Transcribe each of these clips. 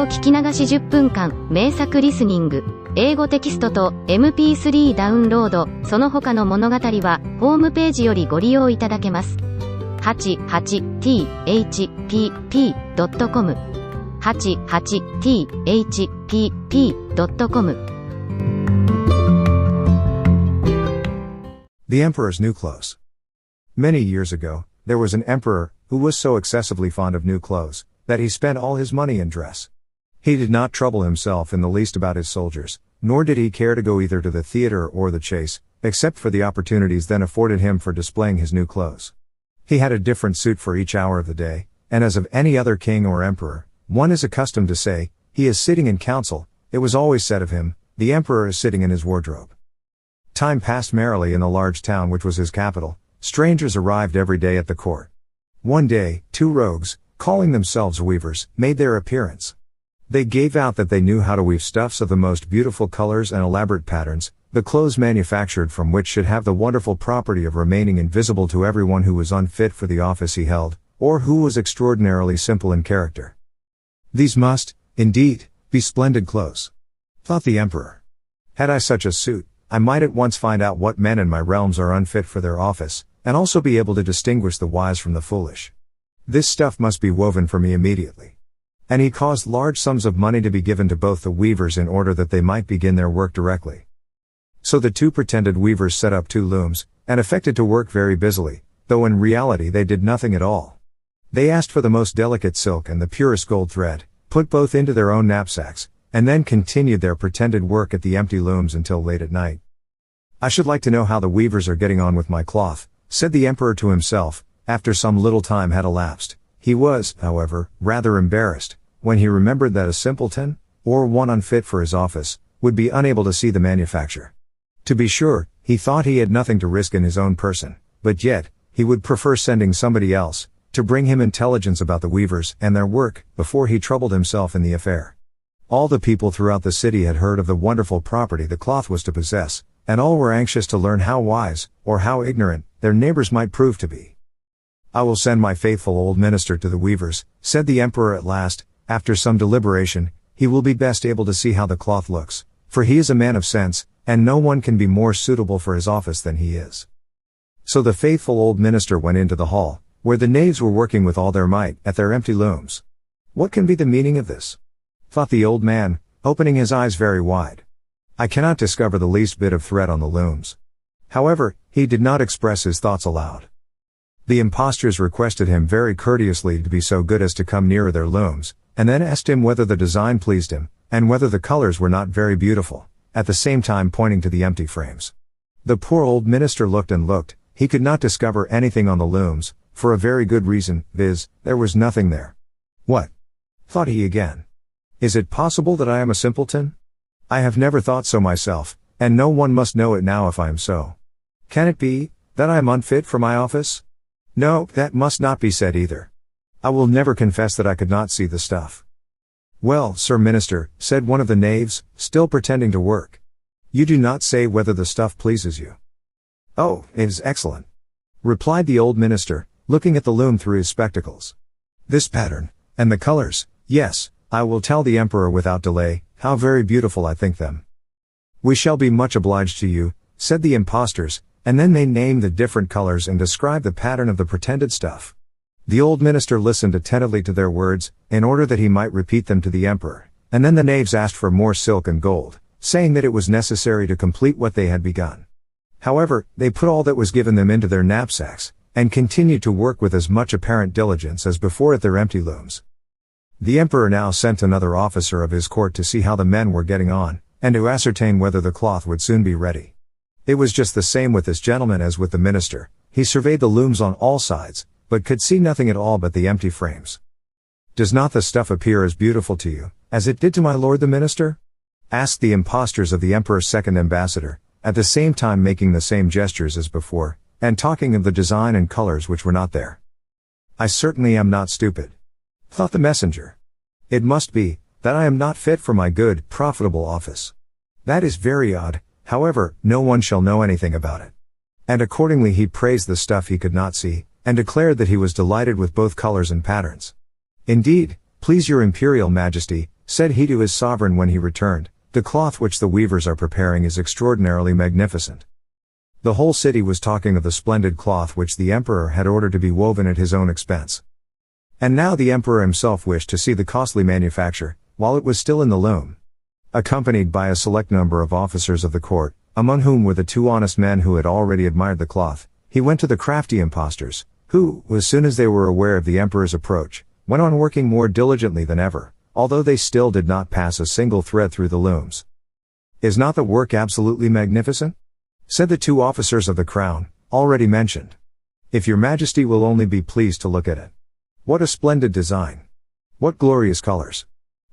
語聞き流し10分間、名作リスニング、英語テキストと MP3 ダウンロード、その他の物語は、ホームページよりご利用いただけます。88thpp.com 88thpp.com The Emperor's New Clothes. Many years ago, there was an emperor who was so excessively fond of new clothes that he spent all his money in dress. He did not trouble himself in the least about his soldiers, nor did he care to go either to the theater or the chase, except for the opportunities then afforded him for displaying his new clothes. He had a different suit for each hour of the day, and as of any other king or emperor, one is accustomed to say, he is sitting in council, it was always said of him, the emperor is sitting in his wardrobe. Time passed merrily in the large town which was his capital. Strangers arrived every day at the court. One day, two rogues, calling themselves weavers, made their appearance. They gave out that they knew how to weave stuffs of the most beautiful colors and elaborate patterns, the clothes manufactured from which should have the wonderful property of remaining invisible to everyone who was unfit for the office he held, or who was extraordinarily simple in character. These must, indeed, be splendid clothes, thought the emperor. Had I such a suit, I might at once find out what men in my realms are unfit for their office, and also be able to distinguish the wise from the foolish. This stuff must be woven for me immediately. And he caused large sums of money to be given to both the weavers in order that they might begin their work directly. So the two pretended weavers set up two looms, and affected to work very busily, though in reality they did nothing at all. They asked for the most delicate silk and the purest gold thread, put both into their own knapsacks, and then continued their pretended work at the empty looms until late at night. I should like to know how the weavers are getting on with my cloth, said the emperor to himself, after some little time had elapsed. He was, however, rather embarrassed, when he remembered that a simpleton, or one unfit for his office, would be unable to see the manufacture. To be sure, he thought he had nothing to risk in his own person, but yet, he would prefer sending somebody else, to bring him intelligence about the weavers and their work, before he troubled himself in the affair. All the people throughout the city had heard of the wonderful property the cloth was to possess, and all were anxious to learn how wise, or how ignorant, their neighbors might prove to be. I will send my faithful old minister to the weavers, said the emperor at last, after some deliberation. He will be best able to see how the cloth looks, for he is a man of sense, and no one can be more suitable for his office than he is. So the faithful old minister went into the hall, where the knaves were working with all their might, at their empty looms. What can be the meaning of this? Thought the old man, opening his eyes very wide. I cannot discover the least bit of thread on the looms. However, he did not express his thoughts aloud. The impostors requested him very courteously to be so good as to come nearer their looms, and then asked him whether the design pleased him, and whether the colors were not very beautiful, at the same time pointing to the empty frames. The poor old minister looked and looked, he could not discover anything on the looms, for a very good reason, viz., there was nothing there. What? Thought he again. Is it possible that I am a simpleton? I have never thought so myself, and no one must know it now if I am so. Can it be, that I am unfit for my office? No, that must not be said either. I will never confess that I could not see the stuff. Well, Sir Minister, said one of the knaves, still pretending to work. You do not say whether the stuff pleases you. Oh, it is excellent, replied the old minister, looking at the loom through his spectacles. This pattern, and the colors, yes, I will tell the emperor without delay, how very beautiful I think them. We shall be much obliged to you, said the impostors, and then they named the different colors and described the pattern of the pretended stuff. The old minister listened attentively to their words, in order that he might repeat them to the emperor, and then the knaves asked for more silk and gold, saying that it was necessary to complete what they had begun. However, they put all that was given them into their knapsacks, and continued to work with as much apparent diligence as before at their empty looms. The emperor now sent another officer of his court to see how the men were getting on, and to ascertain whether the cloth would soon be ready. It was just the same with this gentleman as with the minister. He surveyed the looms on all sides, but could see nothing at all but the empty frames. Does not the stuff appear as beautiful to you, as it did to my lord the minister? Asked the impostors of the emperor's second ambassador, at the same time making the same gestures as before, and talking of the design and colors which were not there. I certainly am not stupid, thought the messenger. It must be, that I am not fit for my good, profitable office. That is very odd, however, no one shall know anything about it. And accordingly he praised the stuff he could not see, and declared that he was delighted with both colors and patterns. Indeed, please your imperial majesty, said he to his sovereign when he returned, "The cloth which the weavers are preparing is extraordinarily magnificent." The whole city was talking of the splendid cloth which the emperor had ordered to be woven at his own expense. And now the emperor himself wished to see the costly manufacture, while it was still in the loom. Accompanied by a select number of officers of the court, among whom were the two honest men who had already admired the cloth, he went to the crafty impostors, who, as soon as they were aware of the emperor's approach, went on working more diligently than ever, although they still did not pass a single thread through the looms. "Is not the work absolutely magnificent?" said the two officers of the crown, already mentioned. "If your majesty will only be pleased to look at it. What a splendid design! What glorious colors!"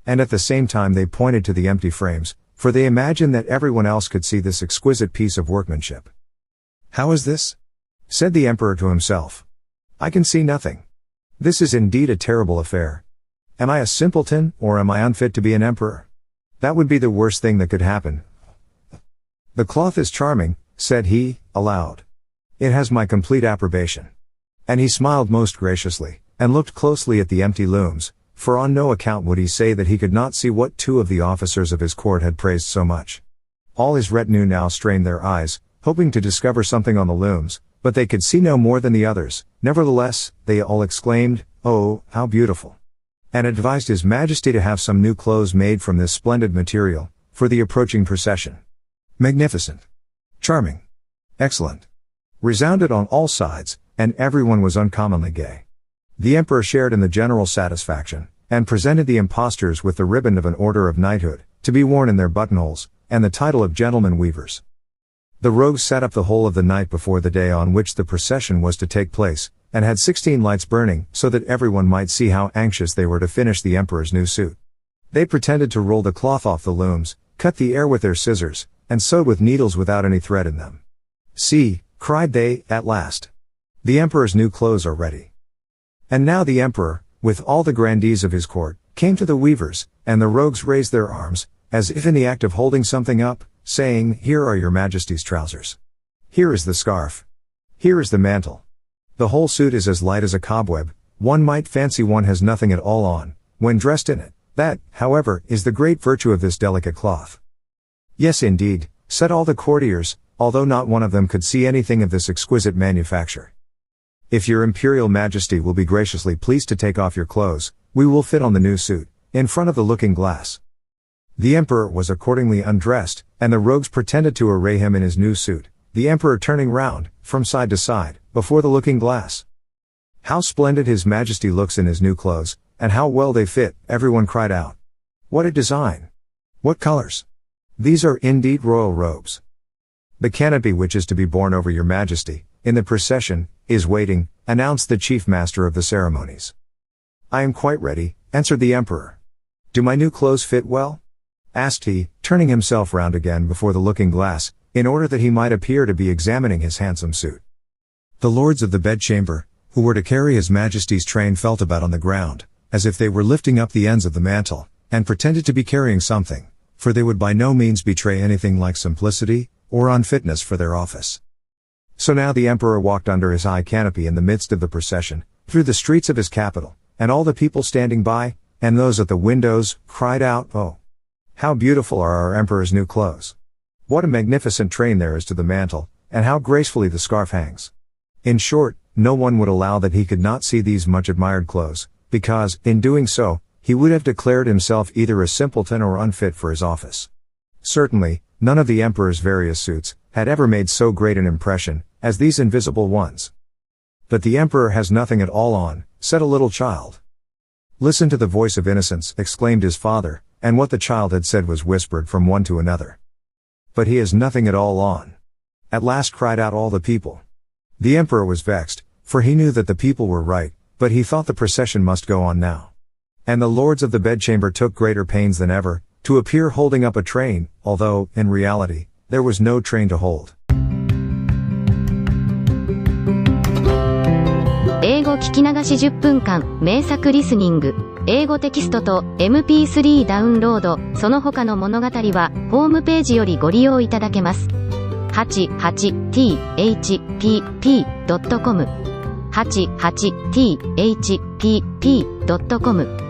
And at the same time they pointed to the empty frames, for they imagined that everyone else could see this exquisite piece of workmanship. "How is this?" said the emperor to himself. "I can see nothing. This is indeed a terrible affair. Am I a simpleton, or am I unfit to be an emperor? That would be the worst thing that could happen. The cloth is charming," said he, aloud. "It has my complete approbation." And he smiled most graciously, and looked closely at the empty looms, for on no account would he say that he could not see what two of the officers of his court had praised so much. All his retinue now strained their eyes, hoping to discover something on the looms, but they could see no more than the others. Nevertheless, they all exclaimed, "Oh, how beautiful!" and advised his majesty to have some new clothes made from this splendid material, for the approaching procession. Magnificent! Charming! Excellent! Resounded on all sides, and everyone was uncommonly gay. The emperor shared in the general satisfaction, and presented the impostors with the ribbon of an order of knighthood, to be worn in their buttonholes, and the title of gentlemen weavers. The rogues sat up the whole of the night before the day on which the procession was to take place, and had 16 lights burning, so that everyone might see how anxious they were to finish the emperor's new suit. They pretended to roll the cloth off the looms, cut the air with their scissors, and sewed with needles without any thread in them. "See," cried they, at last. "The emperor's new clothes are ready." And now the emperor, with all the grandees of his court, came to the weavers, and the rogues raised their arms, as if in the act of holding something up, saying, "Here are your majesty's trousers. Here is the scarf. Here is the mantle. The whole suit is as light as a cobweb, one might fancy one has nothing at all on, when dressed in it. That, however, is the great virtue of this delicate cloth." "Yes indeed," said all the courtiers, although not one of them could see anything of this exquisite manufacture. "If your imperial majesty will be graciously pleased to take off your clothes, we will fit on the new suit, in front of the looking glass." The emperor was accordingly undressed, and the rogues pretended to array him in his new suit, the emperor turning round, from side to side, before the looking glass. "How splendid his majesty looks in his new clothes, and how well they fit," everyone cried out. "What a design! What colors! These are indeed royal robes." "The canopy which is to be borne over your majesty, in the procession, is waiting," announced the chief master of the ceremonies. "I am quite ready," answered the emperor. "Do my new clothes fit well?" asked he, turning himself round again before the looking glass, in order that he might appear to be examining his handsome suit. The lords of the bedchamber, who were to carry his majesty's train, felt about on the ground, as if they were lifting up the ends of the mantle, and pretended to be carrying something, for they would by no means betray anything like simplicity, or unfitness for their office. So now the emperor walked under his high canopy in the midst of the procession, through the streets of his capital, and all the people standing by, and those at the windows, cried out, "Oh! How beautiful are our emperor's new clothes! What a magnificent train there is to the mantle, and how gracefully the scarf hangs!" In short, no one would allow that he could not see these much admired clothes, because, in doing so, he would have declared himself either a simpleton or unfit for his office. Certainly, none of the emperor's various suits had ever made so great an impression as these invisible ones. "But the emperor has nothing at all on," said a little child. "Listen to the voice of innocence," exclaimed his father, and what the child had said was whispered from one to another. "But he has nothing at all on," at last cried out all the people. The emperor was vexed, for he knew that the people were right, but he thought the procession must go on now. And the lords of the bedchamber took greater pains than ever, to appear holding up a train, although, in reality, there was no train to hold. 英語聞き流し10分間、名作リスニング。英語テキストと MP3 ダウンロード、その他の物語は、ホームページよりご利用いただけます。88thpp.com 88thpp.com